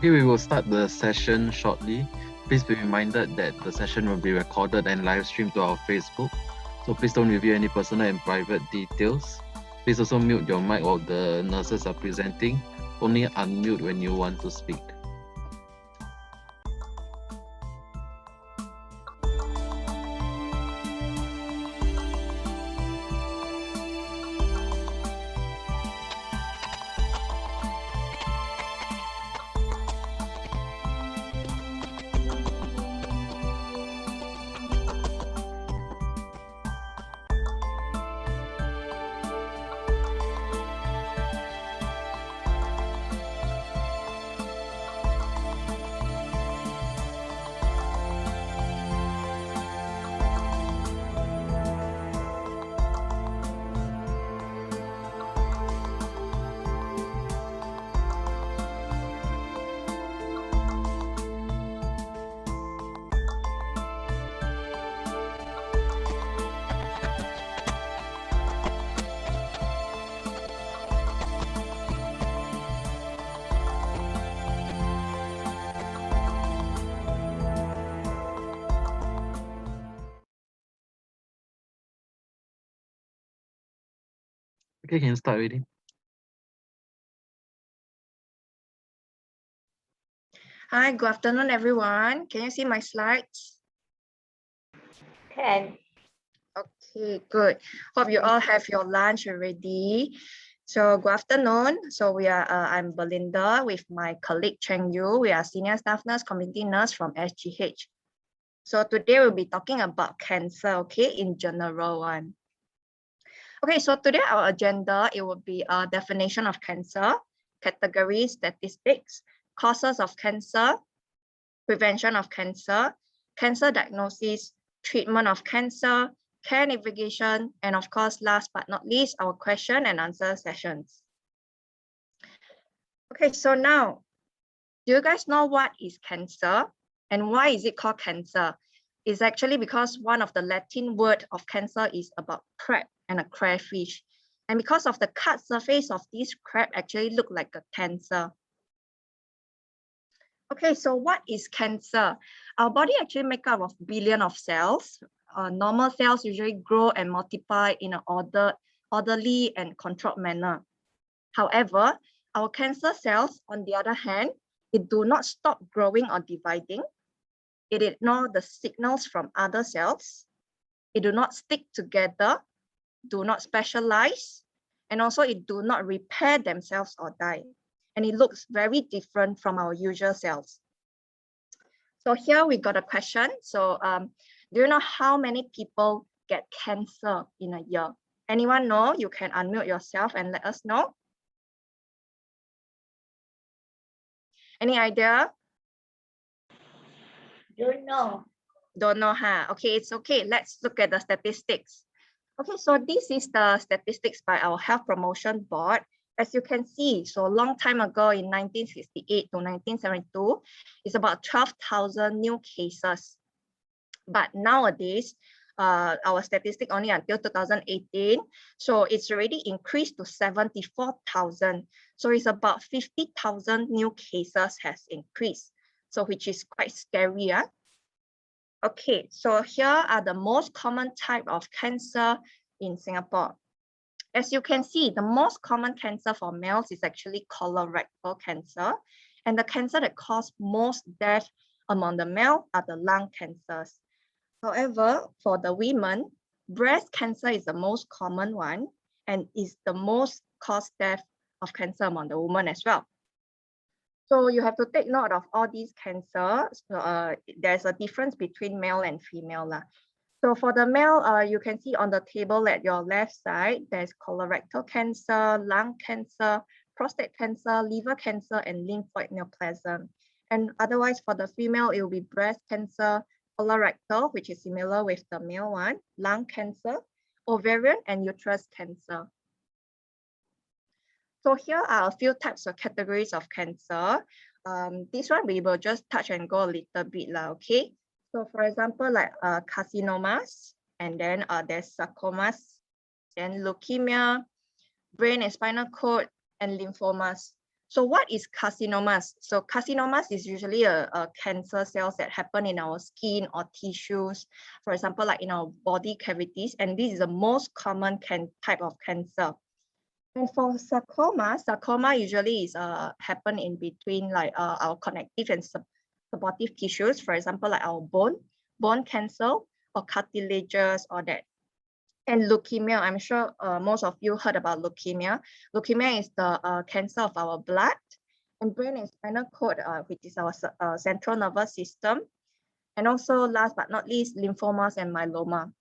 Okay, we will start the session shortly. Please be reminded that the session will be recorded and live streamed to our Facebook. So please don't reveal any personal and private details. Please also mute your mic while the nurses are presenting. Only unmute when you want to speak. Okay, can you start already? Hi, good afternoon, everyone. Can you see my slides? Can. Okay, good. Hope you all have your lunch already. So good afternoon. So I'm Belinda with my colleague Cheng Yu. We are senior staff nurse, community nurse from SGH. So today we'll be talking about cancer, okay, in general one. Okay, so today our agenda, it will be a definition of cancer, categories, statistics, causes of cancer, prevention of cancer, cancer diagnosis, treatment of cancer, care navigation, and of course, last but not least, our question and answer sessions. Okay, so now, do you guys know what is cancer and why is it called cancer? It's actually because one of the Latin word of cancer is about crab and a crayfish. And because of the cut surface of this crab actually look like a cancer. Okay, so what is cancer? Our body actually make up of billion of cells. Normal cells usually grow and multiply in an orderly and controlled manner. However, our cancer cells, on the other hand, it do not stop growing or dividing. It ignores the signals from other cells. It do not stick together, do not specialize, and also it do not repair themselves or die. And it looks very different from our usual cells. So here we got a question. So do you know how many people get cancer in a year? Anyone know? You can unmute yourself and let us know. Any idea? Don't know. Don't know, huh? Okay, it's okay. Let's look at the statistics. Okay, so this is the statistics by our Health Promotion Board. As you can see, so a long time ago in 1968 to 1972, it's about 12,000 new cases. But nowadays, our statistic only until 2018, so it's already increased to 74,000. So it's about 50,000 new cases has increased. So which is quite scary, yeah? Okay, so here are the most common type of cancer in Singapore. As you can see, the most common cancer for males is actually colorectal cancer. And the cancer that causes most death among the male are the lung cancers. However, for the women, breast cancer is the most common one and is the most cause death of cancer among the women as well. So you have to take note of all these cancers. There's a difference between male and female. So for the male, you can see on the table at your left side, there's colorectal cancer, lung cancer, prostate cancer, liver cancer, and lymphoid neoplasm. And otherwise for the female, it will be breast cancer, colorectal, which is similar with the male one, lung cancer, ovarian, and uterus cancer. So here are a few types of categories of cancer. This one we will just touch and go a little bit, okay? So for example, like carcinomas, and then there's sarcomas, then leukemia, brain and spinal cord, and lymphomas. So what is carcinomas? So carcinomas is usually a cancer cells that happen in our skin or tissues, for example, like in our body cavities. And this is the most common type of cancer. And for sarcoma usually is happen in between like our connective and supportive tissues, for example, like our bone cancer or cartilages or that. And leukemia, I'm sure most of you heard about leukemia. Leukemia is the cancer of our blood and brain and spinal cord, which is our central nervous system. And also last but not least, lymphomas and myeloma.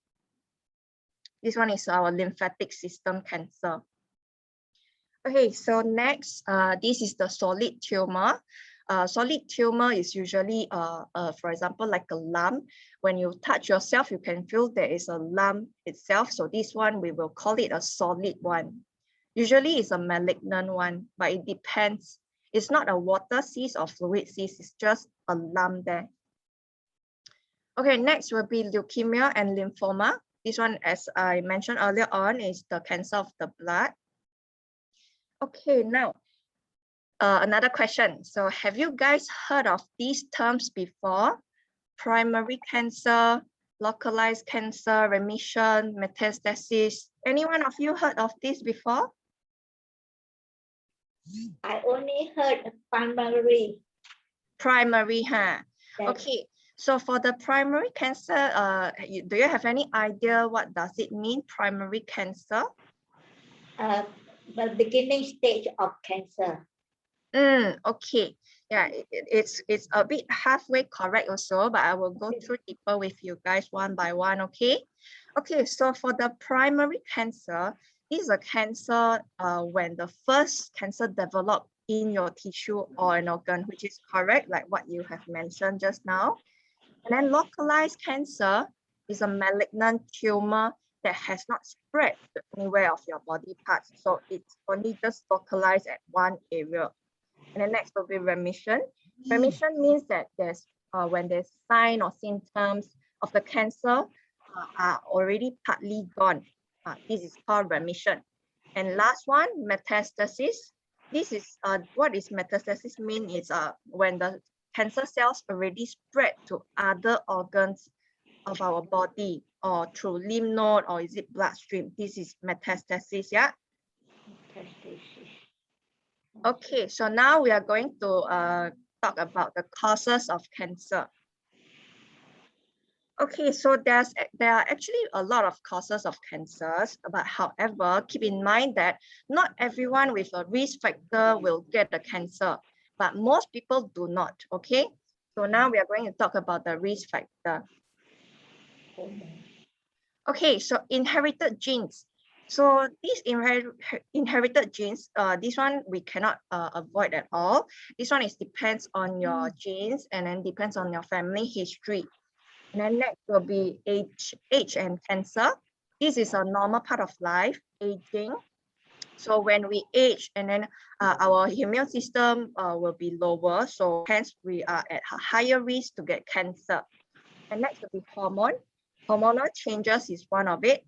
This one is our lymphatic system cancer. Okay, so next, this is the solid tumor. Solid tumor is usually, for example, like a lump. When you touch yourself, you can feel there is a lump itself. So this one, we will call it a solid one. Usually it's a malignant one, but it depends. It's not a water cyst or fluid cyst, it's just a lump there. Okay, next will be leukemia and lymphoma. This one, as I mentioned earlier on, is the cancer of the blood. Okay, now, another question. So have you guys heard of these terms before? Primary cancer, localized cancer, remission, metastasis. Any one of you heard of this before? I only heard primary. Primary, huh? Yes. Okay, so for the primary cancer, do you have any idea what does it mean, primary cancer? The beginning stage of cancer. Okay, yeah, it's a bit halfway correct also, but I will go through deeper with you guys one by one, okay? Okay, so for the primary cancer, this is a cancer when the first cancer developed in your tissue or an organ, which is correct, like what you have mentioned just now. And then localized cancer is a malignant tumor that has not spread to anywhere of your body parts. So it's only just localized at one area. And then next will be remission. Remission means that there's when there's sign or symptoms of the cancer are already partly gone. This is called remission. And last one, metastasis. This is what is metastasis mean is when the cancer cells already spread to other organs of our body or through lymph node or is it bloodstream. This is metastasis, yeah? Okay, so now we are going to talk about the causes of cancer. Okay, so there are actually a lot of causes of cancers, but however, keep in mind that not everyone with a risk factor will get the cancer, but most people do not, okay? So now we are going to talk about the risk factor. Okay, so inherited genes. So these inherited genes, this one we cannot avoid at all. This one depends on your genes and then depends on your family history. And then next will be age and cancer. This is a normal part of life, aging. So when we age and then our immune system will be lower. So hence we are at a higher risk to get cancer. And next will be hormone. Hormonal changes is one of it.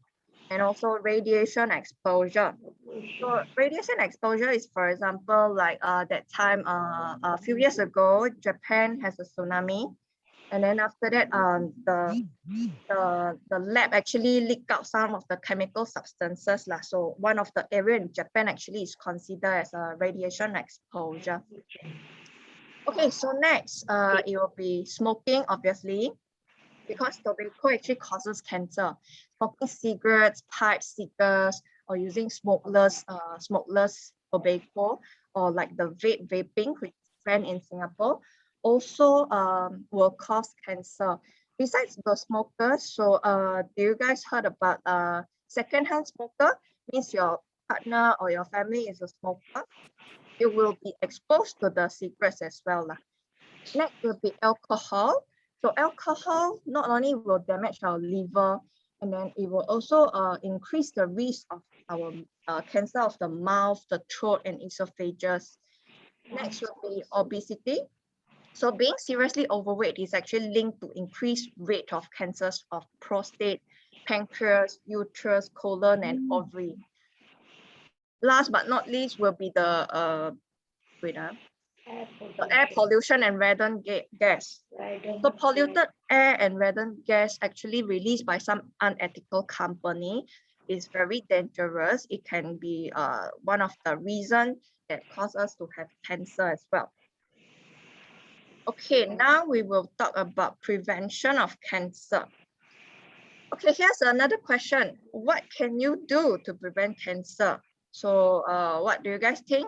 And also radiation exposure. So radiation exposure is, for example, like that time a few years ago, Japan has a tsunami. And then after that, the lab actually leaked out some of the chemical substances. So one of the area in Japan actually is considered as a radiation exposure. Okay, so next, it will be smoking, obviously, because tobacco actually causes cancer. Smoking cigarettes, pipes, cigars, or using smokeless tobacco, or like the vaping, which is trend in Singapore, also will cause cancer. Besides the smokers, so do you guys heard about secondhand smoker? Means your partner or your family is a smoker. You will be exposed to the cigarettes as well. Next will be alcohol. So alcohol not only will damage our liver, and then it will also increase the risk of our cancer of the mouth, the throat, and esophagus. Next will be obesity. So being seriously overweight is actually linked to increased rate of cancers of prostate, pancreas, uterus, colon, and ovary. Last but not least will be the Wait, so Air air pollution and radon gas. So polluted air and radon gas actually released by some unethical company is very dangerous. It can be one of the reasons that cause us to have cancer as well. Okay, now we will talk about prevention of cancer. Okay, here's another question. What can you do to prevent cancer? So what do you guys think?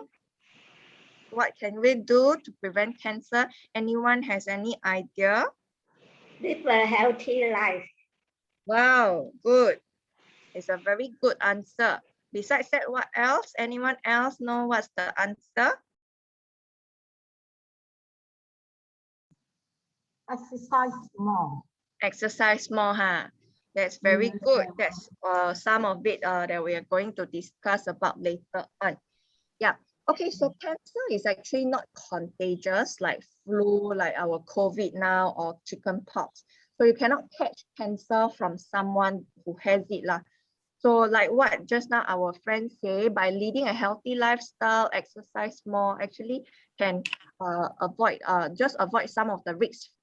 What can we do to prevent cancer? Anyone has any idea? Live a healthy life. Wow, good. It's a very good answer. Besides that, what else? Anyone else know what's the answer? Exercise more. Exercise more, huh? That's very good. That's some of it that we are going to discuss about later on. Yeah. Okay, so cancer is actually not contagious like flu, like our COVID now, or chickenpox. So you cannot catch cancer from someone who has it lah. So like what just now our friends say, by leading a healthy lifestyle, exercise more, actually can avoid some of the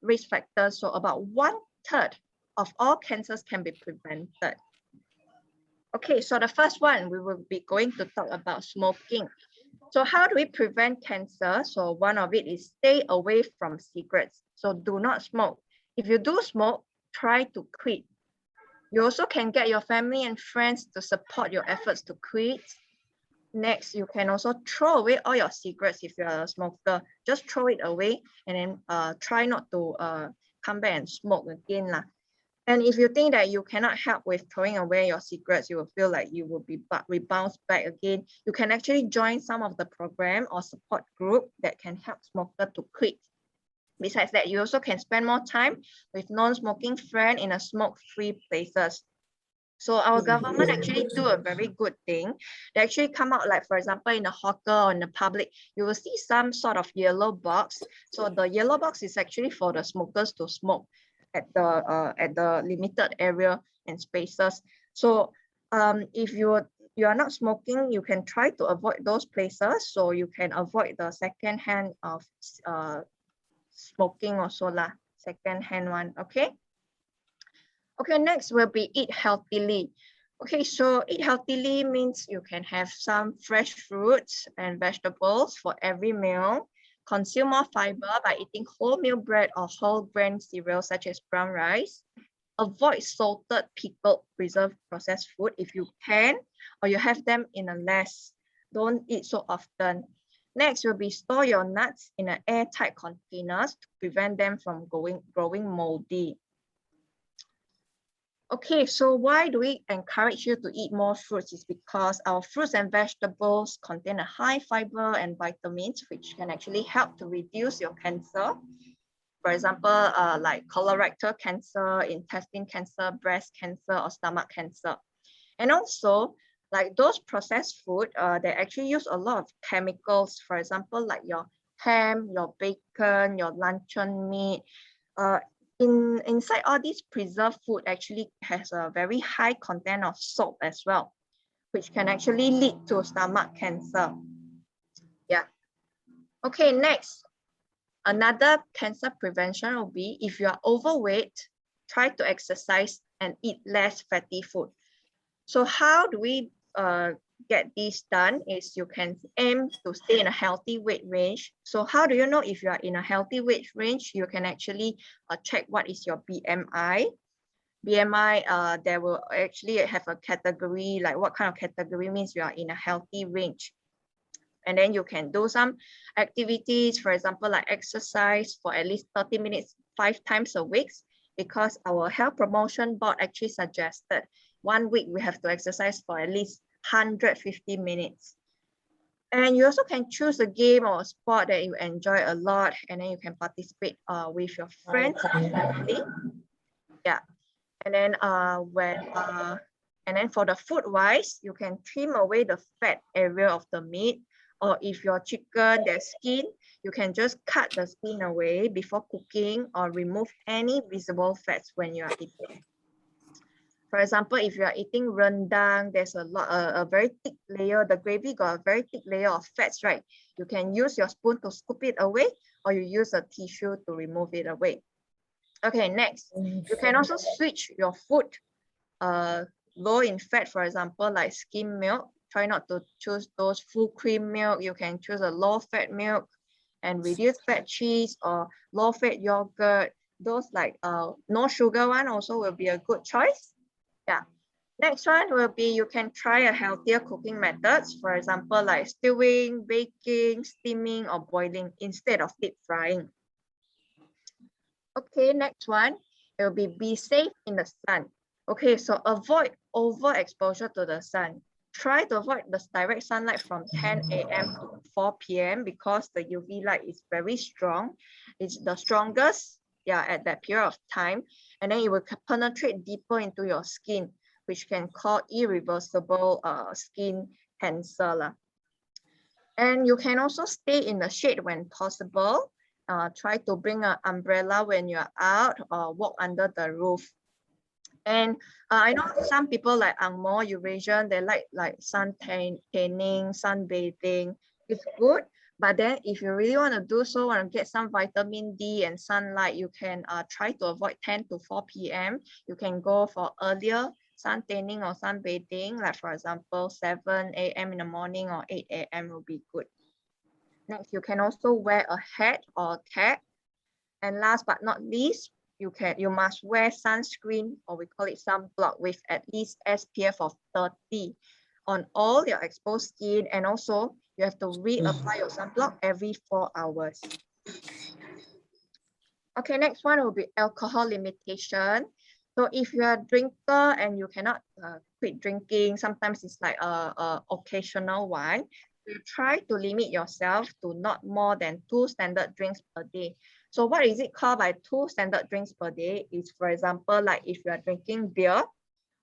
risk factors. So about 1/3 of all cancers can be prevented. Okay, so the first one, we will be going to talk about smoking. So how do we prevent cancer? So one of it is stay away from cigarettes. So do not smoke. If you do smoke, try to quit. You also can get your family and friends to support your efforts to quit. Next, you can also throw away all your cigarettes if you're a smoker. Just throw it away and then try not to come back and smoke again lah. And if you think that you cannot help with throwing away your cigarettes, you will feel like you will be rebound back again, you can actually join some of the program or support group that can help smokers to quit. Besides that, you also can spend more time with non-smoking friends in a smoke-free places. So our government actually do a very good thing. They actually come out, like for example, in a hawker or in the public, you will see some sort of yellow box. So the yellow box is actually for the smokers to smoke at the limited area and spaces. So if you are not smoking, you can try to avoid those places, so you can avoid the second hand of smoking also lah, second hand one. Okay, next will be eat healthily. Okay, so eat healthily means you can have some fresh fruits and vegetables for every meal. Consume more fiber by eating wholemeal bread or whole grain cereals such as brown rice. Avoid salted, pickled, preserved, processed food if you can, or you have them in a less. Don't eat so often. Next will be store your nuts in an airtight containers to prevent them from growing moldy. Okay, so why do we encourage you to eat more fruits? Is because our fruits and vegetables contain a high fiber and vitamins, which can actually help to reduce your cancer. For example, like colorectal cancer, intestine cancer, breast cancer, or stomach cancer. And also, like those processed food, they actually use a lot of chemicals. For example, like your ham, your bacon, your luncheon meat. Inside all these preserved food actually has a very high content of salt as well, which can actually lead to stomach cancer. Yeah. Okay, next. Another cancer prevention will be if you are overweight, try to exercise and eat less fatty food. So how do we get this done is you can aim to stay in a healthy weight range. So how do you know if you are in a healthy weight range? You can actually check what is your BMI. BMI, there will actually have a category, like what kind of category means you are in a healthy range. And then you can do some activities, for example, like exercise for at least 30 minutes, 5 times a week, because our health promotion board actually suggested 1 week we have to exercise for at least 150 minutes. And you also can choose a game or a sport that you enjoy a lot, and then you can participate with your friends and family. Yeah. And then and then for the food wise, you can trim away the fat area of the meat, or if your chicken, there's skin, you can just cut the skin away before cooking or remove any visible fats when you are eating. For example, if you are eating rendang, there's a very thick layer, the gravy got a very thick layer of fats, right? You can use your spoon to scoop it away, or you use a tissue to remove it away. Okay, next, you can also switch your food low in fat, for example, like skim milk. Try not to choose those full cream milk. You can choose a low fat milk and reduced fat cheese or low fat yogurt. Those like no sugar one also will be a good choice. Yeah. Next one will be you can try a healthier cooking methods. For example, like stewing, baking, steaming, or boiling instead of deep frying. Okay, next one, it will be safe in the sun. Okay, so avoid overexposure to the sun. Try to avoid the direct sunlight from 10 a.m. to 4 p.m. because the UV light is very strong. It's the strongest, yeah, at that period of time. And then it will penetrate deeper into your skin, which can cause irreversible skin cancer. And you can also stay in the shade when possible. Try to bring an umbrella when you're out or walk under the roof. And I know some people like Angmo, Eurasian, they like sun tanning, sunbathing. It's good, but then if you really want to do so, want to get some vitamin D and sunlight, you can try to avoid 10 to 4 p.m. You can go for earlier sun tanning or sunbathing, like for example, 7 a.m. in the morning or 8 a.m. will be good. Next, you can also wear a hat or cap. And last but not least, you must wear sunscreen, or we call it sunblock, with at least SPF of 30 on all your exposed skin. And also you have to reapply your sunblock every 4 hours. Okay, next one will be alcohol limitation. So if you are a drinker and you cannot quit drinking, sometimes it's like a occasional one, you try to limit yourself to not more than 2 standard drinks per day. So what is it called by 2 standard drinks per day? Is, for example, like if you are drinking beer,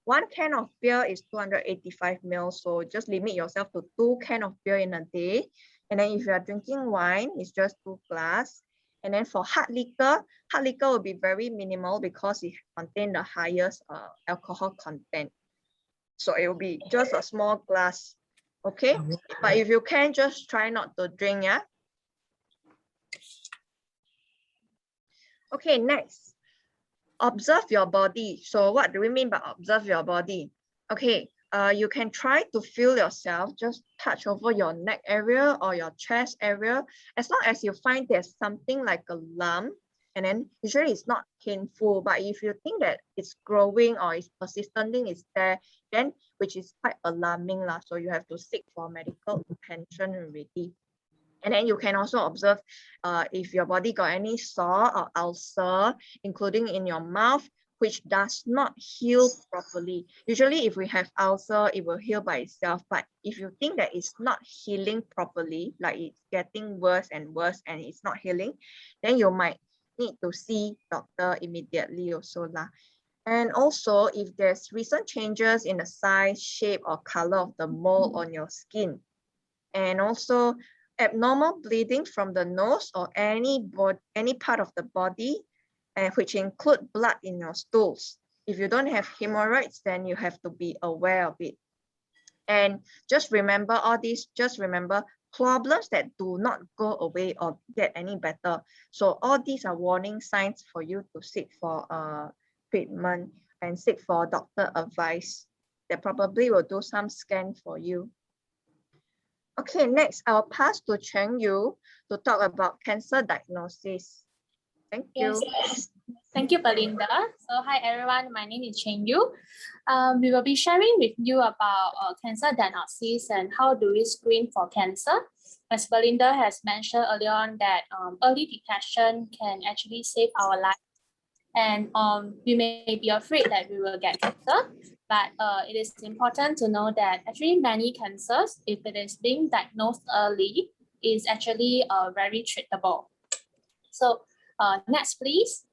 1 can of beer is 285 ml. So just limit yourself to 2 cans of beer in a day. And then if you are drinking wine, it's just 2 glass. And then for hard liquor will be very minimal because it contains the highest alcohol content. So it will be just a small glass. Okay, but if you can, just try not to drink, yeah. Okay, next, observe your body. So what do we mean by observe your body? Okay, you can try to feel yourself, just touch over your neck area or your chest area. As long as you find there's something like a lump, and then usually it's not painful, but if you think that it's growing or it's persistently is there, then which is quite alarming lah. So you have to seek for medical attention already. And then you can also observe if your body got any sore or ulcer, including in your mouth, which does not heal properly. Usually if we have ulcer, it will heal by itself. But if you think that it's not healing properly, like it's getting worse and worse and it's not healing, then you might need to see doctor immediately also lah. And also if there's recent changes in the size, shape, or color of the mole on your skin, and also abnormal bleeding from the nose or any part of the body, which include blood in your stools. If you don't have hemorrhoids, then you have to be aware of it. And just remember all these, just remember problems that do not go away or get any better. So all these are warning signs for you to seek for treatment and seek for doctor advice. They probably will do some scan for you. Okay, next I'll pass to Cheng Yu to talk about cancer diagnosis. Thank you. Yes. Thank you, Belinda. So hi everyone, my name is Cheng Yu. We will be sharing with you about cancer diagnosis and how do we screen for cancer. As Belinda has mentioned earlier on that early detection can actually save our life. And we may be afraid that we will get cancer, but it is important to know that actually many cancers, if it is being diagnosed early, is actually very treatable. So next, please.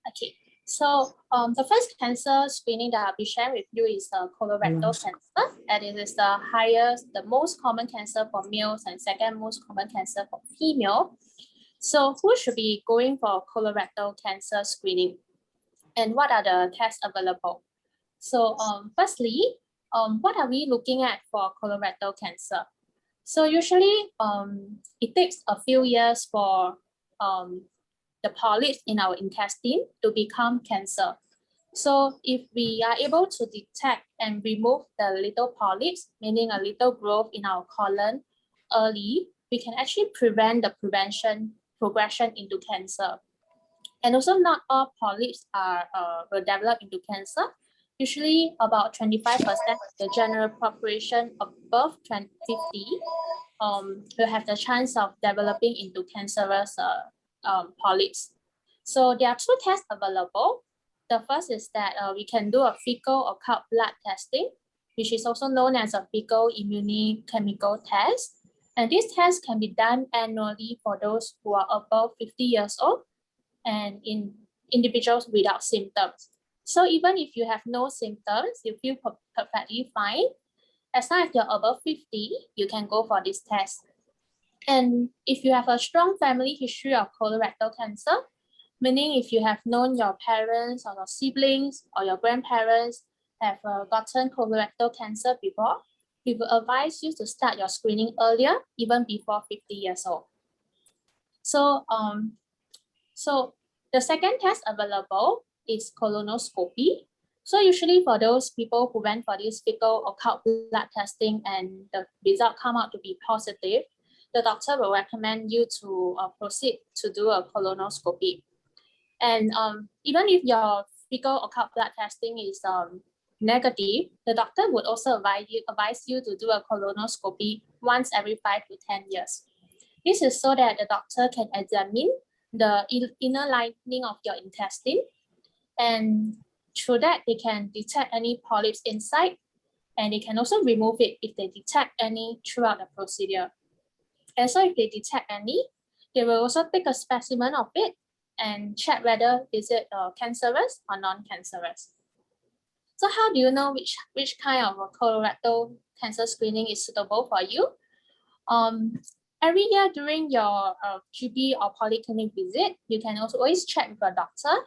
Okay, so the first cancer screening that I'll be sharing with you is colorectal cancer, and it is the most common cancer for males and second most common cancer for female. So who should be going for colorectal cancer screening? And what are the tests available? So firstly, what are we looking at for colorectal cancer? So usually it takes a few years for the polyps in our intestine to become cancer. So if we are able to detect and remove the little polyps, meaning a little growth in our colon early, we can actually prevent the progression into cancer. And also not all polyps will develop into cancer. Usually about 25% of the general population above 50 will have the chance of developing into cancerous polyps. So there are two tests available. The first is that we can do a fecal occult blood testing, which is also known as a fecal immunochemical test. And this test can be done annually for those who are above 50 years old and in individuals without symptoms. So even if you have no symptoms, you feel perfectly fine, as long as you're above 50, you can go for this test. And if you have a strong family history of colorectal cancer, meaning if you have known your parents or your siblings or your grandparents have gotten colorectal cancer before, we will advise you to start your screening earlier, even before 50 years old. So the second test available is colonoscopy. So usually for those people who went for this fecal occult blood testing and the result come out to be positive, the doctor will recommend you to proceed to do a colonoscopy. And even if your fecal occult blood testing is negative, the doctor would also advise you to do a colonoscopy once every 5 to 10 years. This is so that the doctor can examine the inner lining of your intestine, and through that they can detect any polyps inside, and they can also remove it if they detect any throughout the procedure. And so if they detect any, they will also take a specimen of it and check whether is it cancerous or non-cancerous. So how do you know which kind of colorectal cancer screening is suitable for you? Every year during your GP or polyclinic visit, you can also always check with a doctor,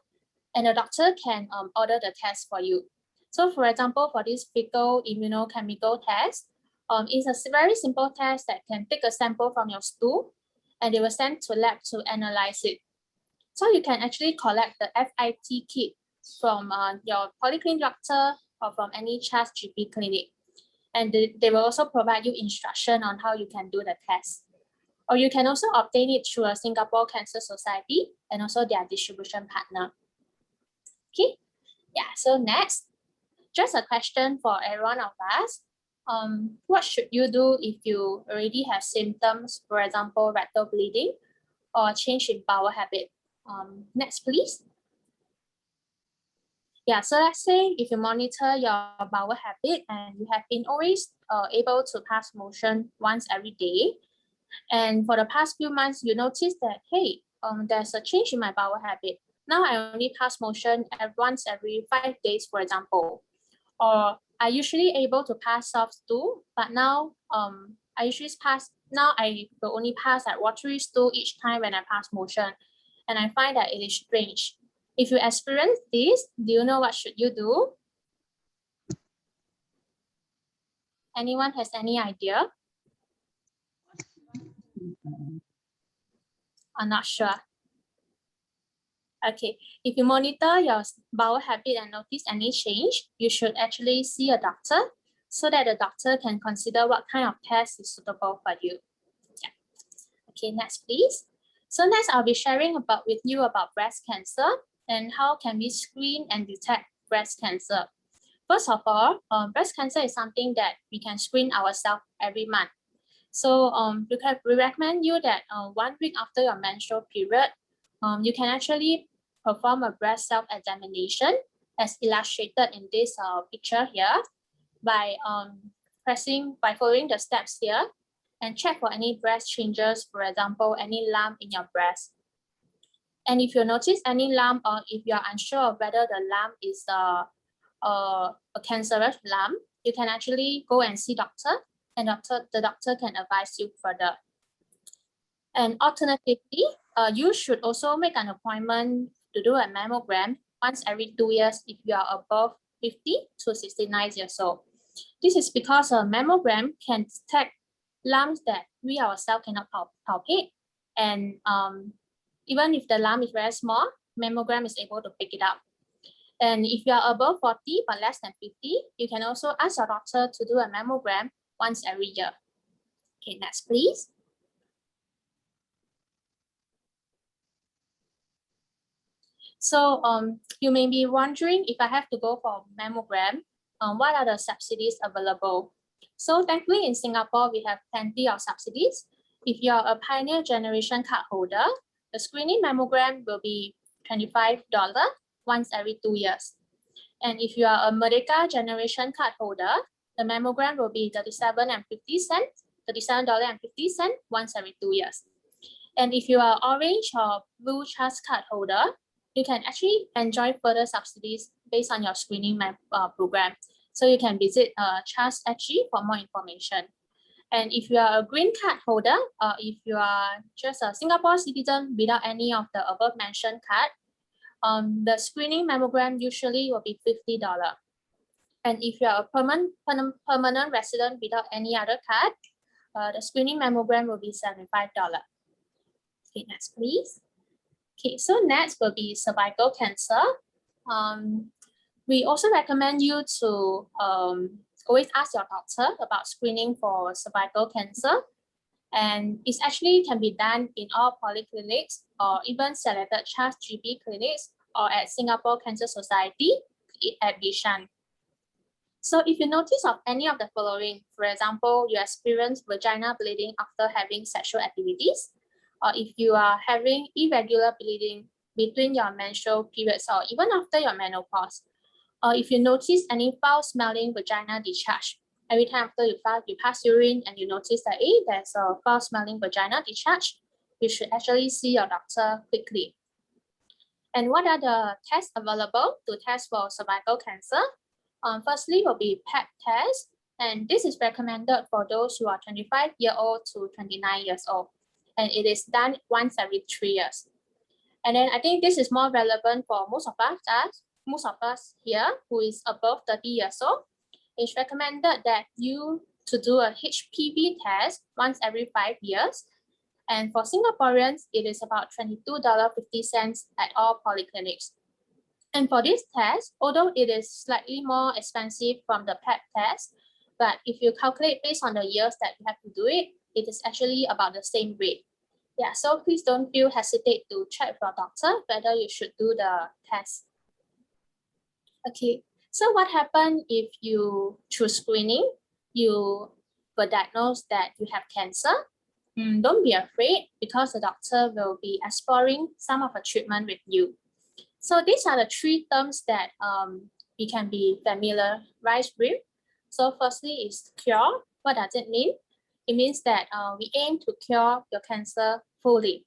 and the doctor can order the test for you. So for example, for this fecal immunochemical test, it's a very simple test that can take a sample from your stool, and they will send to lab to analyze it. So you can actually collect the FIT kit from your polyclinic doctor or from any CHAS GP clinic. And they will also provide you instruction on how you can do the test. Or you can also obtain it through a Singapore Cancer Society and also their distribution partner. Okay, yeah, so next, just a question for every one of us. What should you do if you already have symptoms, for example, rectal bleeding or change in bowel habit? Next, please. Yeah, so let's say if you monitor your bowel habit and you have been always able to pass motion once every day, and for the past few months, you notice that, hey, there's a change in my bowel habit. Now I only pass motion once every 5 days, for example. Or I usually able to pass soft stool, but now I will only pass at watery stool each time when I pass motion. And I find that it is strange. If you experience this, do you know what should you do? Anyone has any idea? I'm not sure. Okay, if you monitor your bowel habit and notice any change, you should actually see a doctor so that the doctor can consider what kind of test is suitable for you. Yeah. Okay, next please. So next I'll be sharing with you about breast cancer and how can we screen and detect breast cancer. First of all, breast cancer is something that we can screen ourselves every month. So we recommend you that 1 week after your menstrual period, you can actually perform a breast self-examination as illustrated in this picture here by following the steps here and check for any breast changes, for example, any lump in your breast. And if you notice any lump or if you're unsure of whether the lump is a cancerous lump, you can actually go and see doctor, and the doctor can advise you further. And alternatively, you should also make an appointment to do a mammogram once every 2 years if you are above 50 to 69 years old. This is because a mammogram can detect lumps that we ourselves cannot palpate. And even if the lump is very small, mammogram is able to pick it up. And if you are above 40 but less than 50, you can also ask your doctor to do a mammogram once every year. Okay, next please. So you may be wondering, if I have to go for mammogram, what are the subsidies available? So thankfully in Singapore, we have plenty of subsidies. If you are a Pioneer Generation card holder, the screening mammogram will be $25 once every 2 years. And if you are a Merdeka Generation card holder, the mammogram will be $37.50 once every 2 years. And if you are Orange or Blue Trust card holder, you can actually enjoy further subsidies based on your screening program. So you can visit Trust SG for more information. And if you are a green card holder, or if you are just a Singapore citizen without any of the above mentioned card, the screening mammogram usually will be $50. And if you are a permanent resident without any other card, the screening mammogram will be $75. Okay, next please. Okay, so next will be cervical cancer. We also recommend you to always ask your doctor about screening for cervical cancer. And it actually can be done in all polyclinics or even selected Trust GP clinics or at Singapore Cancer Society at Bishan. So if you notice of any of the following, for example, you experience vaginal bleeding after having sexual activities, or if you are having irregular bleeding between your menstrual periods or even after your menopause, or if you notice any foul-smelling vaginal discharge, every time after you pass urine and you notice that there's a foul-smelling vaginal discharge, you should actually see your doctor quickly. And what are the tests available to test for cervical cancer? Firstly will be Pap test, and this is recommended for those who are 25-year-old to 29 years old, and it is done once every 3 years. And then I think this is more relevant for most of us here who is above 30 years old. It's recommended that you to do a HPV test once every 5 years. And for Singaporeans, it is about $22.50 at all polyclinics. And for this test, although it is slightly more expensive from the Pap test, but if you calculate based on the years that you have to do it, it is actually about the same rate. Yeah, so please don't feel hesitate to check with your doctor whether you should do the test. Okay, so what happens if you, through screening, you were diagnosed that you have cancer? Don't be afraid, because the doctor will be exploring some of the treatment with you. So these are the 3 terms that we can be familiarized with. So firstly is cure. What does it mean? It means that we aim to cure your cancer fully.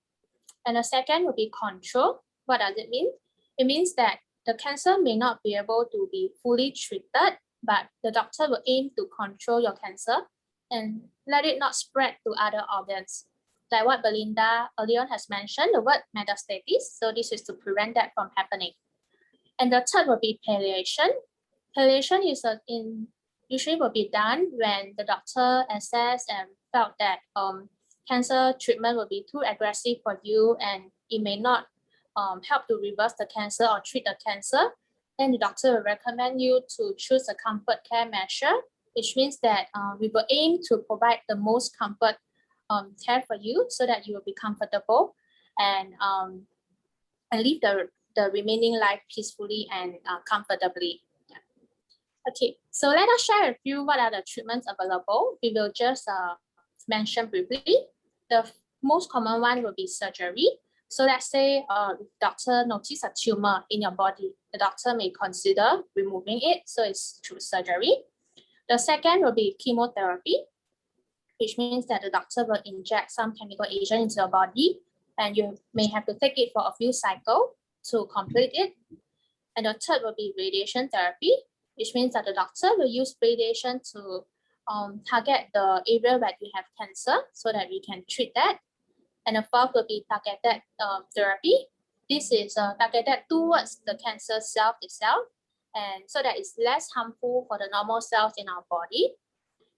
And the second will be control. What does it mean? It means that the cancer may not be able to be fully treated, but the doctor will aim to control your cancer and let it not spread to other organs. Like what Belinda earlier on has mentioned, the word metastasis. So this is to prevent that from happening. And the third will be palliation. Palliation is usually will be done when the doctor assessed and felt that cancer treatment will be too aggressive for you and it may not help to reverse the cancer or treat the cancer. Then the doctor will recommend you to choose a comfort care measure, which means that we will aim to provide the most comfort care for you so that you will be comfortable and live the remaining life peacefully and comfortably. Yeah. Okay, so let us share with you what are the treatments available. We will just mention briefly. The most common one will be surgery. So let's say the doctor notices a tumor in your body. The doctor may consider removing it, so it's through surgery. The second will be chemotherapy, which means that the doctor will inject some chemical agent into your body and you may have to take it for a few cycles to complete it. And the third will be radiation therapy, which means that the doctor will use radiation to target the area where you have cancer so that we can treat that. And the fourth will be targeted therapy. This is targeted towards the cancer cell itself, and so that it's less harmful for the normal cells in our body.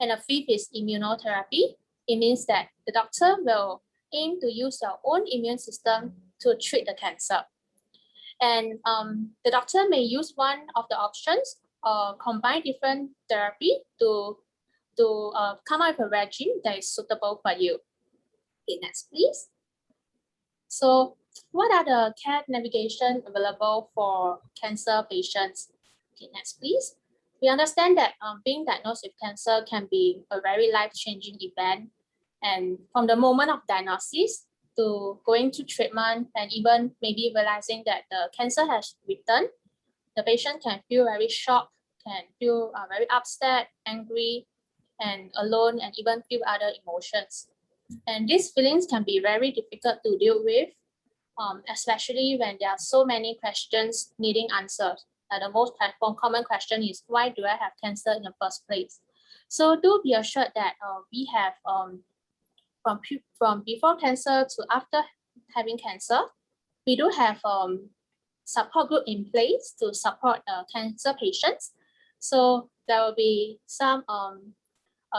And the fifth is immunotherapy. It means that the doctor will aim to use your own immune system to treat the cancer. And the doctor may use one of the options or combine different therapy to come up with a regime that is suitable for you. Okay, next please. So what are the care navigation available for cancer patients? Okay, next please. We understand that being diagnosed with cancer can be a very life-changing event. And from the moment of diagnosis to going to treatment and even maybe realizing that the cancer has returned, the patient can feel very shocked, can feel very upset, angry, and alone, and even feel other emotions. And these feelings can be very difficult to deal with, especially when there are so many questions needing answers. The most common question is, why do I have cancer in the first place? So do be assured that we have from before cancer to after having cancer, we do have support group in place to support cancer patients. So there will be some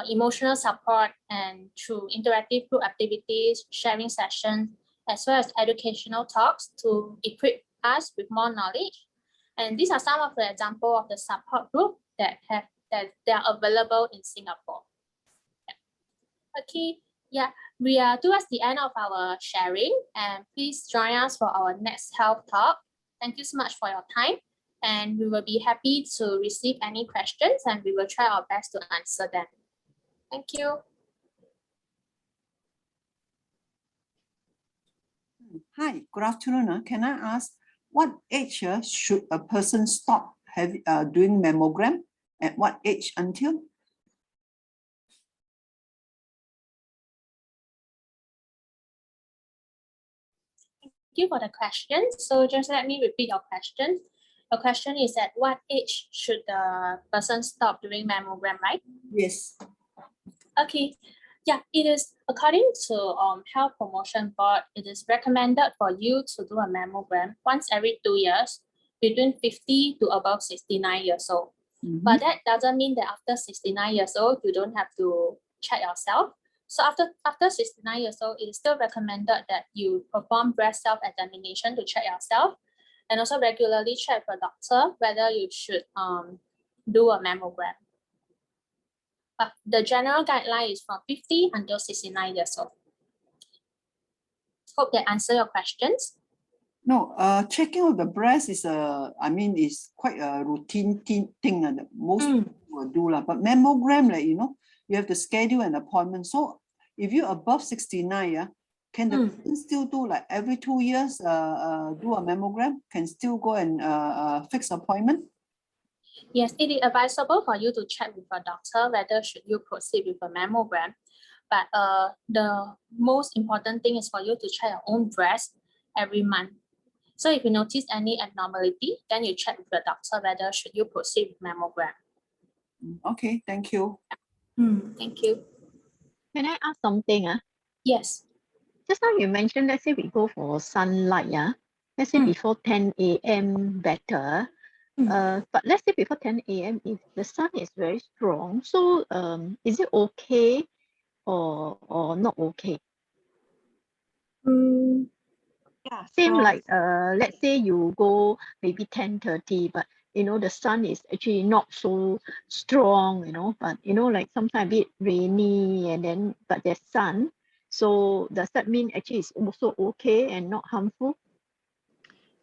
emotional support and through interactive group activities, sharing sessions, as well as educational talks to equip us with more knowledge. And these are some of the examples of the support group that are available in Singapore. Yeah. Okay, yeah, we are towards the end of our sharing, and please join us for our next health talk. Thank you so much for your time, and we will be happy to receive any questions, and we will try our best to answer them. Thank you. Hi, good afternoon. Can I ask, what age should a person stop doing mammogram? At what age until? Thank you for the question. So just let me repeat your question. Your question is at what age should the person stop doing mammogram, right? Yes. Okay. Yeah, it is according to Health Promotion Board, it is recommended for you to do a mammogram once every 2 years between 50 to above 69 years old. But that doesn't mean that after 69 years old, you don't have to check yourself. So after 69 years old, it is still recommended that you perform breast self-examination to check yourself and also regularly check with a doctor whether you should do a mammogram. But the general guideline is from 50 until 69 years old. Hope that answer your questions. No, checking of the breast is is quite a routine thing that most people will do. But mammogram, you have to schedule an appointment. So if you're above 69, can the person still do like every 2 years do a mammogram? Can still go and fix appointment? Yes, it is advisable for you to check with a doctor whether should you proceed with a mammogram. But the most important thing is for you to check your own breast every month. So if you notice any abnormality, then you check with the doctor whether should you proceed with mammogram. Okay, thank you. Thank you. Can I ask something? Yes. Just now you mentioned, let's say we go for sunlight, let's say before 10 a.m. better. But let's say before 10 a.m. if the sun is very strong, so is it okay or not okay? Yeah, Same like let's say you go maybe 10:30, but the sun is actually not so strong, but like sometimes a bit rainy and then but there's sun. So does that mean actually it's also okay and not harmful?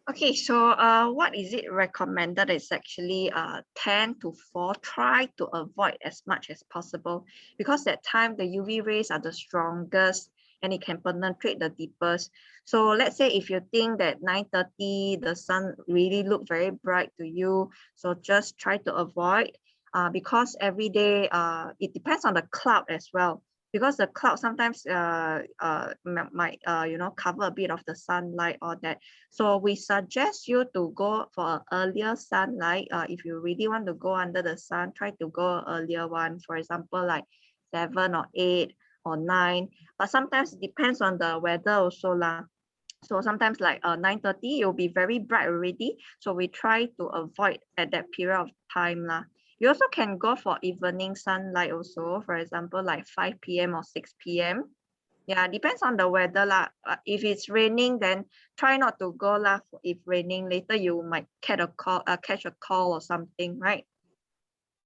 Okay, so what is it recommended is actually 10 to 4. Try to avoid as much as possible because at time the UV rays are the strongest and it can penetrate the deepest. So let's say if you think that 9:30 the sun really look very bright to you, so just try to avoid because every day it depends on the cloud as well. Because the cloud sometimes might cover a bit of the sunlight or that. So we suggest you to go for earlier sunlight. If you really want to go under the sun, try to go earlier one. For example, like 7 or 8 or 9. But sometimes it depends on the weather also lah. So sometimes like 9:30, it will be very bright already. So we try to avoid at that period of time lah. You also can go for evening sunlight also, for example, like 5 p.m. or 6 p.m. Yeah, depends on the weather lah. If it's raining, then try not to go lah. If raining, later you might catch a cold or something, right?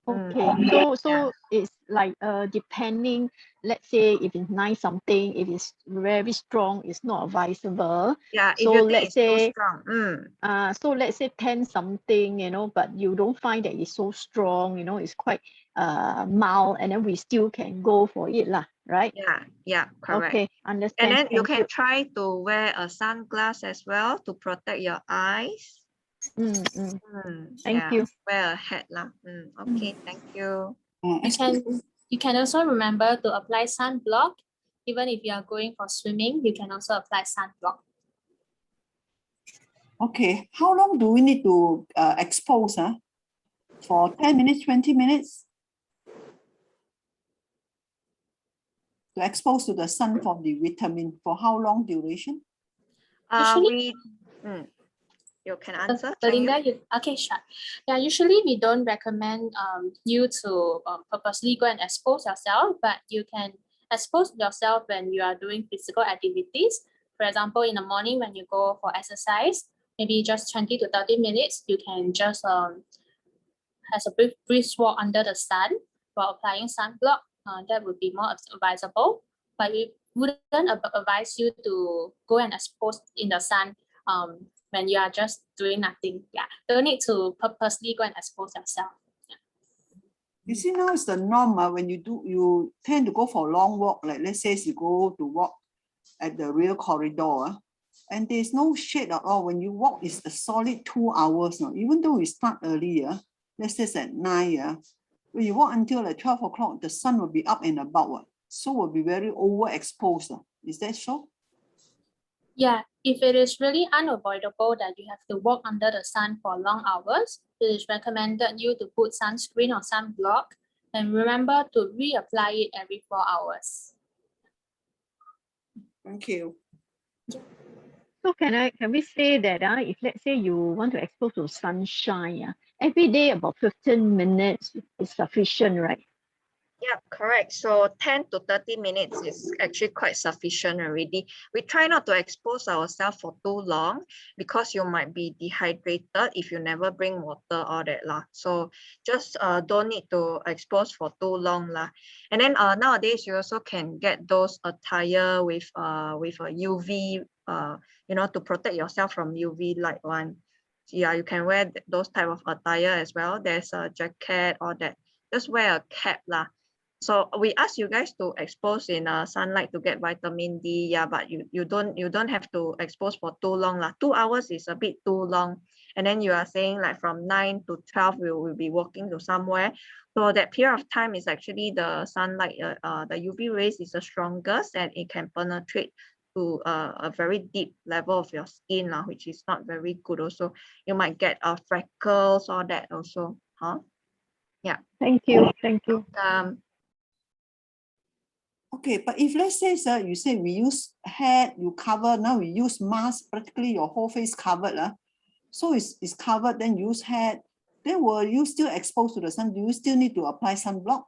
Okay, so it's like depending, let's say if it's 9 something, if it's very strong, it's not advisable. Yeah, if So you think let's it's too say strong. so let's say 10 something, you know, but you don't find that it's so strong, you know, it's quite mild, and then we still can go for it lah, right? Yeah, correct. Okay, understand. And then you Thank can try to wear a sunglass as well to protect your eyes. Thank you. Wear a hat lah. Okay, thank you. You can also remember to apply sunblock. Even if you are going for swimming, you can also apply sunblock. Okay, how long do we need to expose? For 10 minutes, 20 minutes? To expose to the sun for the vitamin, for how long duration? You can answer. Belinda, okay, sure. Yeah, usually we don't recommend you to purposely go and expose yourself, but you can expose yourself when you are doing physical activities. For example, in the morning when you go for exercise, maybe just 20 to 30 minutes, you can just has a brisk walk under the sun while applying sunblock. That would be more advisable, but we wouldn't advise you to go and expose in the sun when you are just doing nothing. Yeah, don't need to purposely go and expose yourself. Yeah. You see, now it's the norm when you tend to go for a long walk, like let's say you go to walk at the real corridor, and there's no shade at all. When you walk, it's a solid 2 hours now, even though we start earlier, let's say at 9, when you walk until like 12 o'clock, the sun will be up and about, so will be very overexposed. Is that so? Yeah, if it is really unavoidable that you have to walk under the sun for long hours, it is recommended you to put sunscreen or sunblock, and remember to reapply it every 4 hours. Thank you. So can we say that if let's say you want to expose to sunshine, every day about 15 minutes is sufficient, right? Yeah, correct. So 10 to 30 minutes is actually quite sufficient already. We try not to expose ourselves for too long because you might be dehydrated if you never bring water, all that lah. So just don't need to expose for too long lah. And then nowadays you also can get those attire with a UV to protect yourself from UV light one. Yeah, you can wear those type of attire as well. There's a jacket, all that. Just wear a cap lah. So we ask you guys to expose in sunlight to get vitamin D. Yeah, but you don't have to expose for too long lah. 2 hours is a bit too long. And then you are saying like from 9 to 12 we will be walking to somewhere. So that period of time is actually the sunlight, the UV rays is the strongest, and it can penetrate to a very deep level of your skin lah, which is not very good also. You might get freckles, all that also. Yeah. Thank you. Okay, but if let's say, sir, you say we use hat, you cover, now we use mask, practically your whole face covered. So it's covered, then use hat, then will you still exposed to the sun? Do you still need to apply sunblock?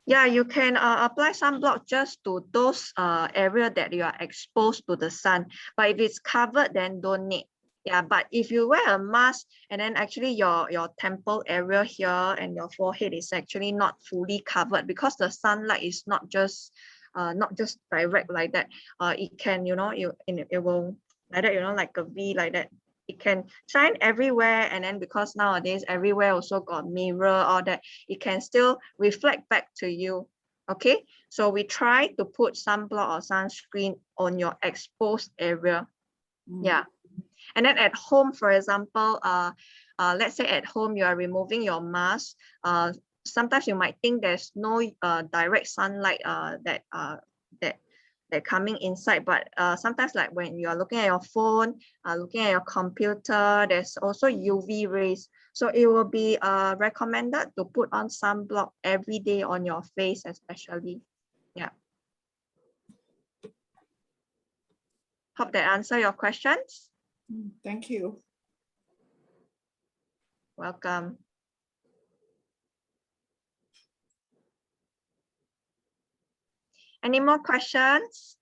Yeah, you can apply sunblock just to those area that you are exposed to the sun. But if it's covered, then don't need. Yeah, but if you wear a mask and then actually your temple area here and your forehead is actually not fully covered because the sunlight is not just direct like that. It can, it will like that, like a V like that. It can shine everywhere, and then because nowadays everywhere also got mirror, all that, it can still reflect back to you. Okay, so we try to put sunblock or sunscreen on your exposed area. Yeah. And then at home, for example, let's say at home you are removing your mask. Sometimes you might think there's no direct sunlight that coming inside, but sometimes like when you are looking at your phone, looking at your computer, there's also UV rays. So it will be recommended to put on sunblock every day on your face, especially. Yeah. Hope that answer your questions. Thank you. Welcome. Any more questions?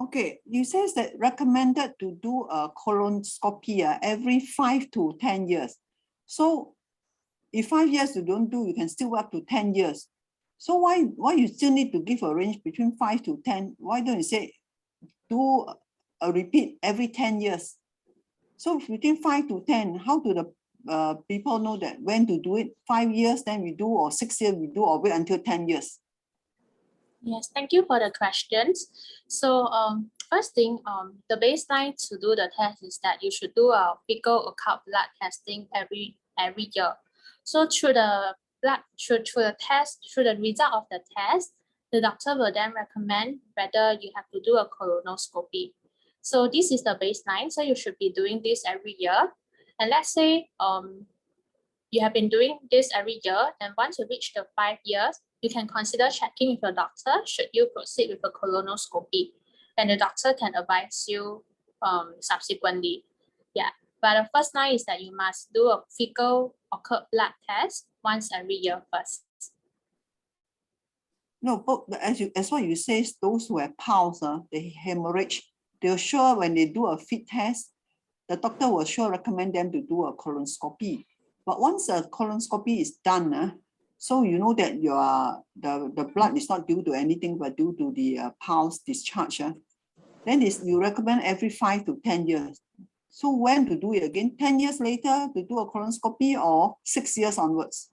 Okay, you says that recommended to do a colonoscopy every 5 to 10 years. So if 5 years you don't do, you can still work to 10 years. So why you still need to give a range between 5 to 10? Why don't you say do a repeat every 10 years? So between 5 to 10, how do the people know that when to do it? 5 years, then we do, or 6 years we do, or wait until 10 years? Yes, thank you for the questions. So first thing, the baseline to do the test is that you should do a fecal occult blood testing every year. So through the result of the test, the doctor will then recommend whether you have to do a colonoscopy. So this is the baseline. So you should be doing this every year. And let's say you have been doing this every year, and once you reach the 5 years, you can consider checking with your doctor should you proceed with a colonoscopy, and the doctor can advise you subsequently. Yeah, but the first line is that you must do a fecal occult blood test once every year first. No, but as what you say, those who have piles, they hemorrhage, they're sure when they do a fit test, the doctor will sure recommend them to do a colonoscopy. But once a colonoscopy is done, so you know that the blood is not due to anything but due to the piles discharge. Then you recommend every 5 to 10 years. So when to do it again? 10 years later to do a colonoscopy, or 6 years onwards?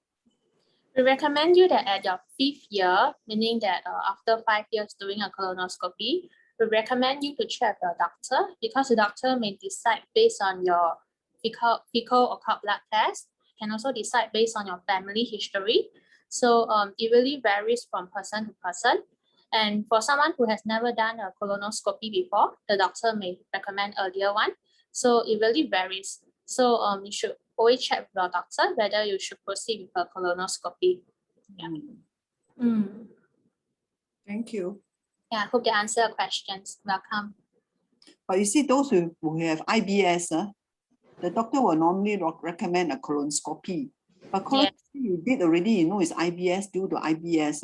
We recommend you that at your 5th year, meaning that after 5 years doing a colonoscopy, we recommend you to check your doctor, because the doctor may decide based on your fecal occult blood test, can also decide based on your family history. So it really varies from person to person. And for someone who has never done a colonoscopy before, the doctor may recommend earlier one. So it really varies. So you should always check with your doctor whether you should proceed with a colonoscopy. Yeah. Thank you. Yeah, I hope they answer your questions. Welcome. But you see, those who have IBS, the doctor will normally recommend a colonoscopy. But colonoscopy you did already, you know, it's IBS, due to IBS.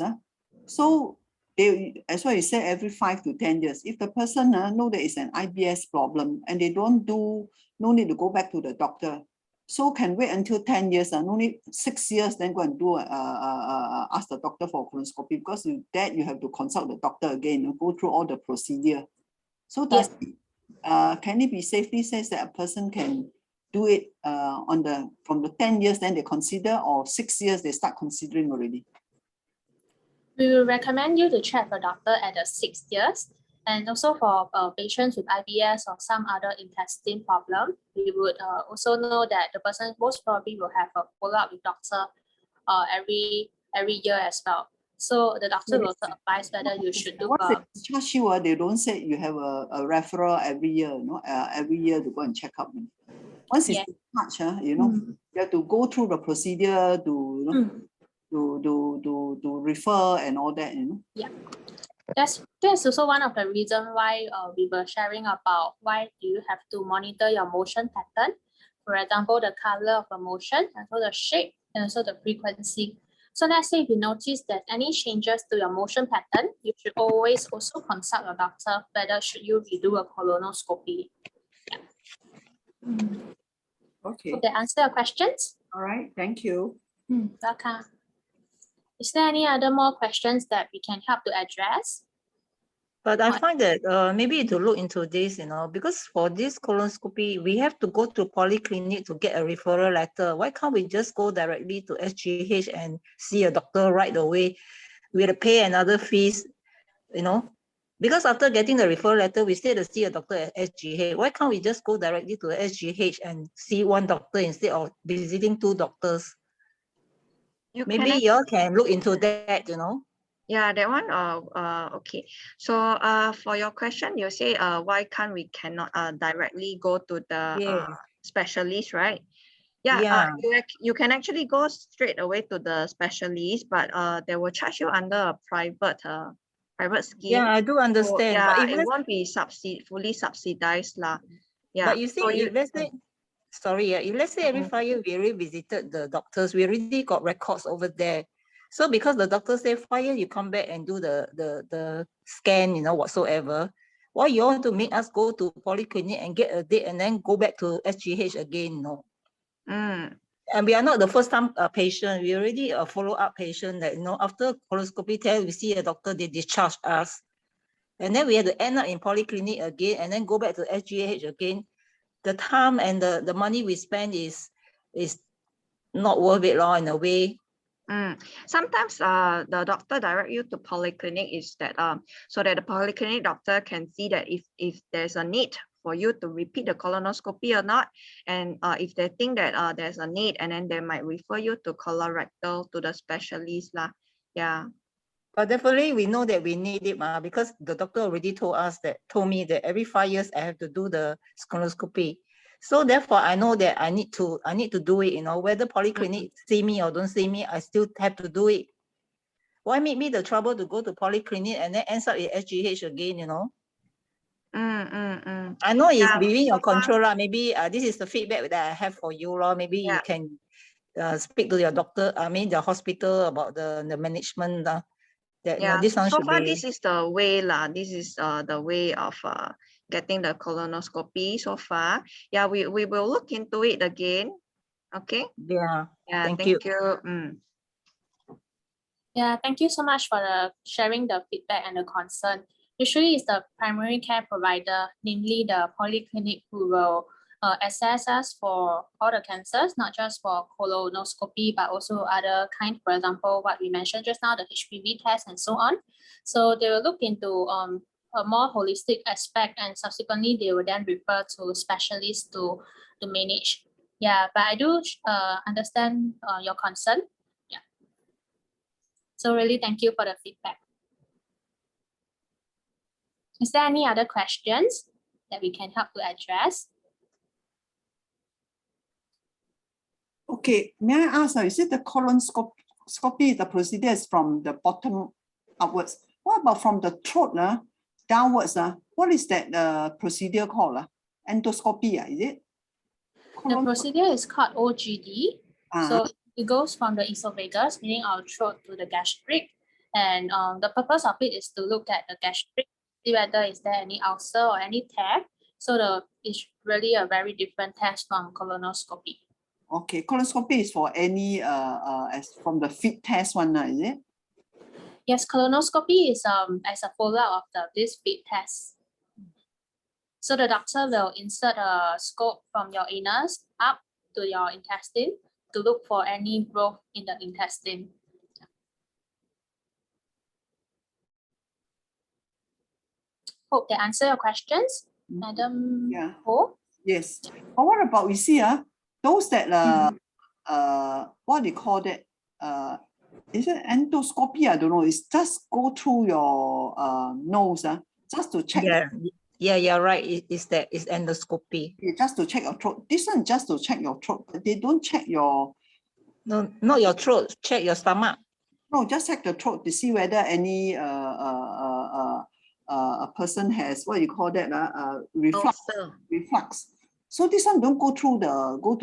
So they, as what you said, every 5 to 10 years. If the person know that it's an IBS problem and they don't do, no need to go back to the doctor. So can wait until 10 years, no need 6 years, then go and do ask the doctor for colonoscopy, because you have to consult the doctor again and go through all the procedure. So does can it be safely says that a person can do it from the 10 years, then they consider, or 6 years they start considering already? We will recommend you to check the doctor at the 6 years. And also for patients with IBS or some other intestine problem, we would also know that the person most probably will have a follow-up with doctor every year as well. So the doctor will also advise whether you should do they don't say you have a referral every year, every year to go and check up. Once it's discharged, you have to go through the procedure to to refer and all that, Yeah, that's also one of the reasons why we were sharing about why do you have to monitor your motion pattern. For example, the color of the motion, and also the shape, and also the frequency. So let's say if you notice that any changes to your motion pattern, you should always also consult your doctor whether should you redo a colonoscopy. Yeah. Okay. Hope they answer your questions. All right, thank you. Welcome. Is there any other more questions that we can help to address? But I find that maybe to look into this, because for this colonoscopy, we have to go to polyclinic to get a referral letter. Why can't we just go directly to SGH and see a doctor right away? We have to pay another fees, because after getting the referral letter, we still have to see a doctor at SGH. Why can't we just go directly to SGH and see one doctor instead of visiting 2 doctors? Maybe you all can look into that, Yeah, that one. Okay. So for your question, you say why can't we cannot directly go to the specialist, right? Yeah, you can actually go straight away to the specialist, but they will charge you under a private scheme. Yeah, I do understand. So, but yeah, if it won't be fully subsidized lah. Yeah. But you see, if let's say, sorry, if let's say every 5 years we already visited the doctors, we already got records over there. So because the doctor say 5 years you come back and do the scan, you know, whatsoever, why you want to make us go to polyclinic and get a date and then go back to SGH again? No. And we are not the first time patient. We already a follow-up patient that, you know, after colonoscopy test, we see a doctor, they discharge us. And then we have to end up in polyclinic again and then go back to SGH again. The time and the money we spend is not worth it in a way. Sometimes the doctor direct you to polyclinic is that so that the polyclinic doctor can see that if there's a need for you to repeat the colonoscopy or not, and if they think that there's a need, and then they might refer you to colorectal to the specialist lah. Yeah. But definitely we know that we need it because the doctor already told me that every 5 years I have to do the colonoscopy. So therefore I know that I need to do it, you know, whether polyclinic see me or don't see me, I still have to do it. Why make me the trouble to go to polyclinic and then ends up in SGH again, you know? I know it's within your control lah. Maybe this is the feedback that I have for you lah. Maybe you can speak to your doctor, the hospital about the management lah. This one so far this is the way lah. This is the way of getting the colonoscopy so far. Yeah, we will look into it again. Okay. Yeah. Thank you. Yeah, thank you so much for sharing the feedback and the concern. Usually it's the primary care provider, namely the polyclinic, who will assess us for all the cancers, not just for colonoscopy, but also other kind, for example, what we mentioned just now, the HPV test and so on. So they will look into a more holistic aspect, and subsequently they will then refer to specialists to manage. Yeah, but I do understand your concern. Yeah. So really thank you for the feedback. Is there any other questions that we can help to address? Okay, may I ask, is it the colonoscopy, the procedure is from the bottom upwards? What about from the throat downwards? What is that procedure called? Endoscopy, is it? The procedure is called OGD. So it goes from the esophagus, meaning our throat, to the gastric. And the purpose of it is to look at the gastric, see whether is there any ulcer or any tear. So it's really a very different test from colonoscopy. Okay, colonoscopy is for any as from the fit test one, is it? Yes, colonoscopy is as a follow-up of this fit test. So the doctor will insert a scope from your anus up to your intestine to look for any growth in the intestine. Hope they answer your questions, Madam Ho. Yes. But what about, we see those that what do you call that? Is it endoscopy? I don't know. It's just go through your nose, just to check. Yeah, you're right. It's endoscopy. Yeah, just to check your throat. This one just to check your throat, but they don't check your. No, not your throat. Check your stomach. No, just check the throat to see whether any a person has, what you call that, reflux. So this one don't go to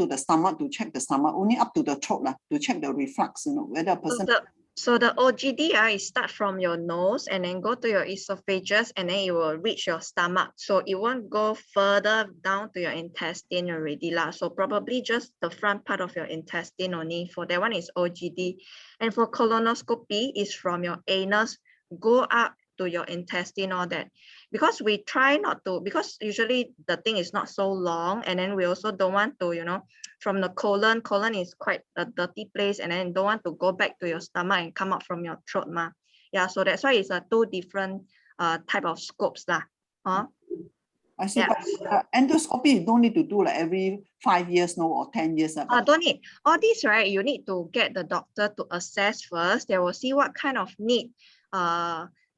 the stomach to check the stomach, only up to the throat to check the reflux, whether a person. So the OGD is start from your nose and then go to your esophagus, and then it will reach your stomach. So it won't go further down to your intestine already lah. So probably just the front part of your intestine only. For that one is OGD. And for colonoscopy is from your anus, go up to your intestine, all that. Because we try not to, because usually the thing is not so long, and then we also don't want to, from the colon is quite a dirty place, and then don't want to go back to your stomach and come out from your throat ma. Yeah, so that's why it's two different type of scopes lah. I see, but endoscopy you don't need to do like every 5 years or 10 years. Don't need. All these, right, you need to get the doctor to assess first. They will see what kind of need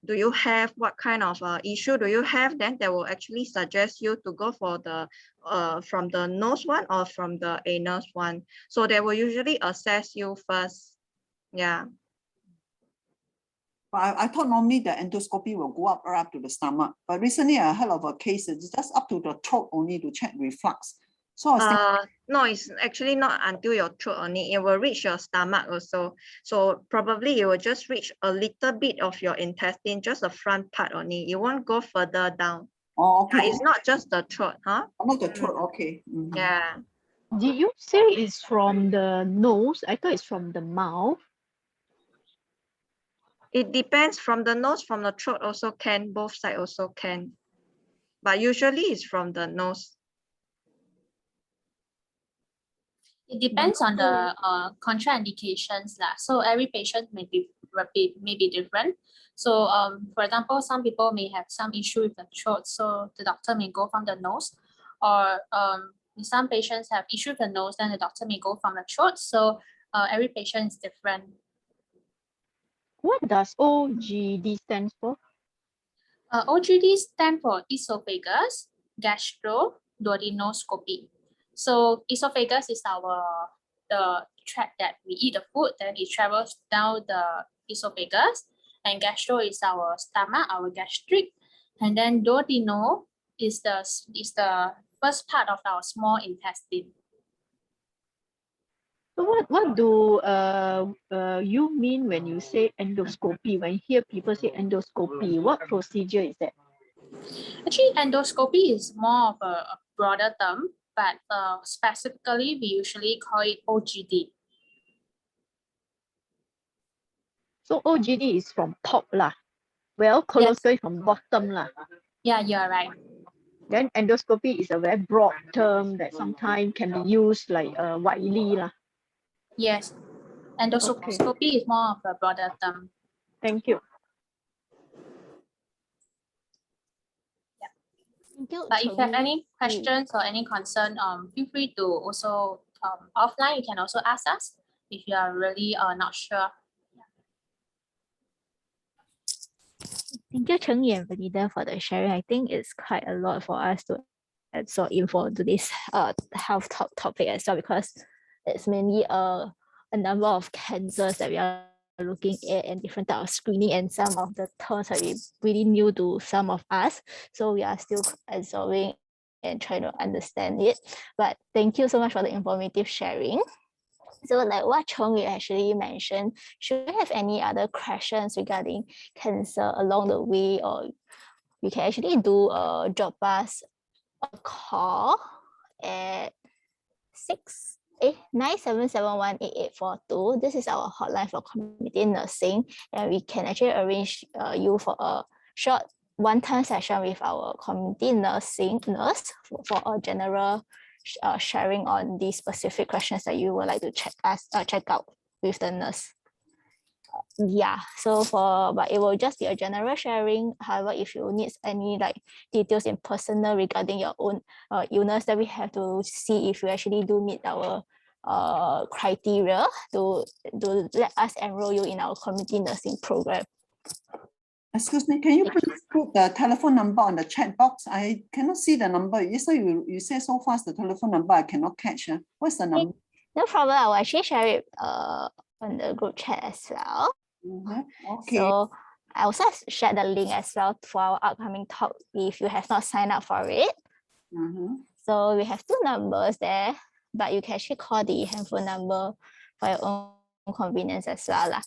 do you have, what kind of issue do you have, then they will actually suggest you to go for the from the nose one or from the anus one. So they will usually assess you first. Yeah. But I thought normally the endoscopy will go up or up to the stomach. But recently I heard of a case it's just up to the throat only to check reflux. So I was thinking, no, it's actually not until your throat only. It will reach your stomach also. So probably it will just reach a little bit of your intestine, just the front part only. It won't go further down. oh, okay. It's not just the throat, huh? Not the throat, okay. Yeah. Did you say it's from the nose? I thought it's from the mouth. It depends, from the nose, from the throat also can, both sides also can. But usually it's from the nose. It depends on the contraindications lah. So every patient may be different. So for example, some people may have some issue with the throat, so the doctor may go from the nose, or some patients have issue with the nose, then the doctor may go from the throat. So every patient is different. What does OGD stand for? OGD stand for esophagus, duodenoscopy. So esophagus is the tract that we eat the food, then it travels down the esophagus, and gastro is our stomach, our gastric, and then duodeno is the first part of our small intestine. So what do you mean when you say endoscopy? When you hear people say endoscopy, what procedure is that? Actually, endoscopy is more of a broader term, but specifically we usually call it OGD. So OGD is from top lah. Well, colonoscopy from bottom lah. Yeah, you're right. Then endoscopy is a very broad term that sometimes can be used like widely lah. Yes, endoscopy is more of a broader term. Thank you. But if you have any questions or any concern, feel free to also offline. You can also ask us if you are really not sure. Thank you, Cheng Yi and Belinda, for the sharing. I think it's quite a lot for us to absorb info to this health topic as well, because it's mainly a number of cancers that we are looking at and different type of screening, and some of the terms are really new to some of us. So we are still absorbing and trying to understand it. But thank you so much for the informative sharing. So like what Cheng Yi actually mentioned, should we have any other questions regarding cancer along the way, or we can actually do drop us a call at 977188842. This is our hotline for community nursing, and we can actually arrange you for a short one-time session with our community nurse for a general sharing on these specific questions that you would like to check out with the nurse. Yeah, so but it will just be a general sharing. However, if you need any like details in personal regarding your own illness, then we have to see if you actually do meet our criteria to let us enroll you in our community nursing program. Excuse me, can you please put the telephone number on the chat box? I cannot see the number. You say so fast the telephone number I cannot catch. What's the number? No problem. I will actually share it on the group chat as well. Okay. So I also share the link as well for our upcoming talk if you have not signed up for it. So we have two numbers there, but you can actually call the handphone number for your own convenience as well.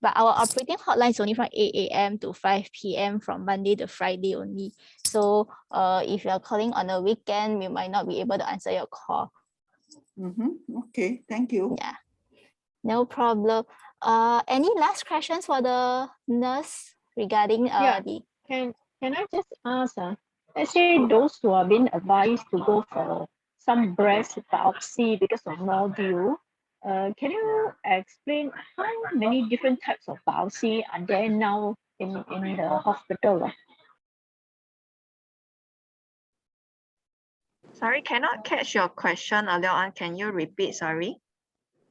But our operating hotline is only from 8 a.m. to 5 p.m. from Monday to Friday only. So if you are calling on a weekend, we might not be able to answer your call. Okay, thank you. Yeah, no problem. Any last questions for the nurse regarding the? Can I just ask? Let's say those who are being advised to go for some breast biopsy because of nodule. Can you explain how many different types of biopsy are there now in the hospital? Sorry, cannot catch your question earlier on. Can you repeat? Sorry.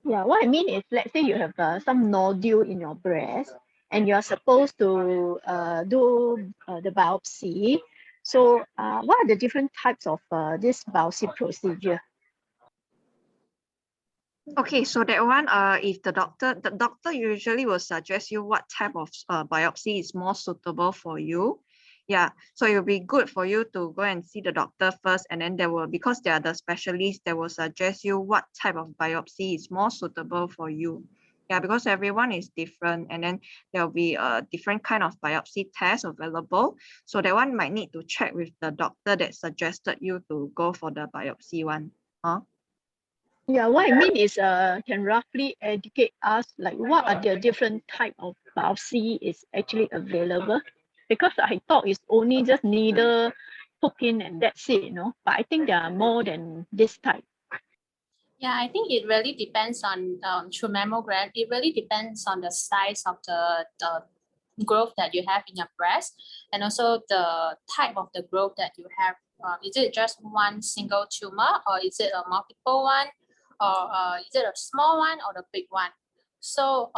Yeah, what I mean is, let's say you have some nodule in your breast, and you're supposed to do the biopsy. So what are the different types of this biopsy procedure? Okay, so that one, if the doctor usually will suggest you what type of biopsy is more suitable for you. Yeah, so it will be good for you to go and see the doctor first, and then because they are the specialists, they will suggest you what type of biopsy is more suitable for you. Yeah, because everyone is different, and then there will be a different kind of biopsy test available. So that one might need to check with the doctor that suggested you to go for the biopsy one. Yeah, what I mean is can roughly educate us like what are the different type of biopsy is actually available? Because I thought it's only just needle hook in and that's it, but I think there are more than this type. Yeah, I think it really depends on through mammogram. It really depends on the size of the growth that you have in your breast, and also the type of the growth that you have. Is it just one single tumor, or is it a multiple one, or is it a small one or the big one? So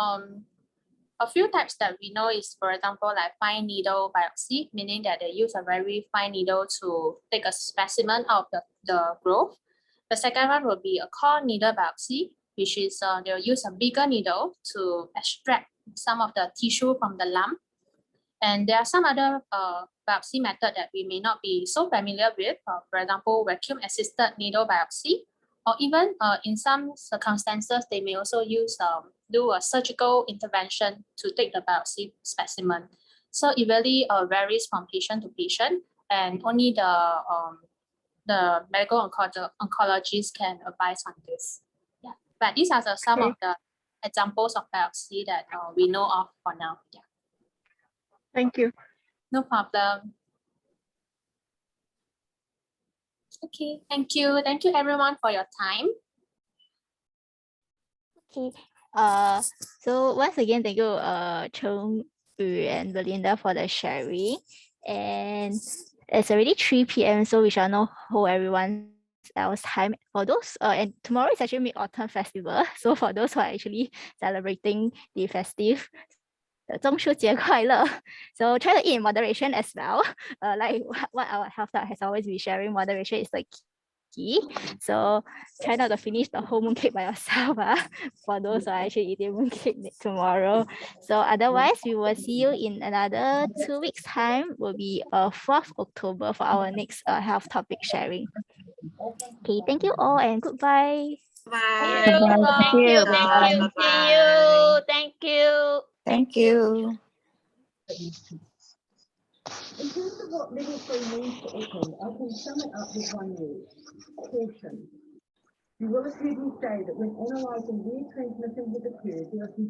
a few types that we know is, for example, like fine needle biopsy, meaning that they use a very fine needle to take a specimen out of the growth. The second one will be a core needle biopsy, which is they'll use a bigger needle to extract some of the tissue from the lump. And there are some other biopsy method that we may not be so familiar with, for example, vacuum-assisted needle biopsy, or even in some circumstances, they may also use do a surgical intervention to take the biopsy specimen. So it really varies from patient to patient, and only the medical oncologists can advise on this. Yeah, but these are some of the examples of biopsy that we know of for now. Yeah. Thank you. No problem. Okay, thank you. Thank you everyone for your time. Okay. So once again, thank you, Cheng Yu and Belinda for the sharing. And it's already 3 p.m. so we shall not hold everyone else time. For those, and tomorrow is actually Mid-Autumn Festival. So for those who are actually celebrating the festive, 中秋节快乐. So try to eat in moderation as well. Like what our health doc has always been sharing, moderation is the key. So try not to finish the whole mooncake by yourself for those who are actually eating mooncake tomorrow. So otherwise, we will see you in another 2 weeks time. Will be 4th October for our next health topic sharing. Okay, thank you all and goodbye. Bye. Thank you. Bye. See you. Thank you. Thank you. In terms of what midwifery means to open, I can sum it up with one word: caution. You will have heard me say that when analysing rare transmissions of the curve, there are some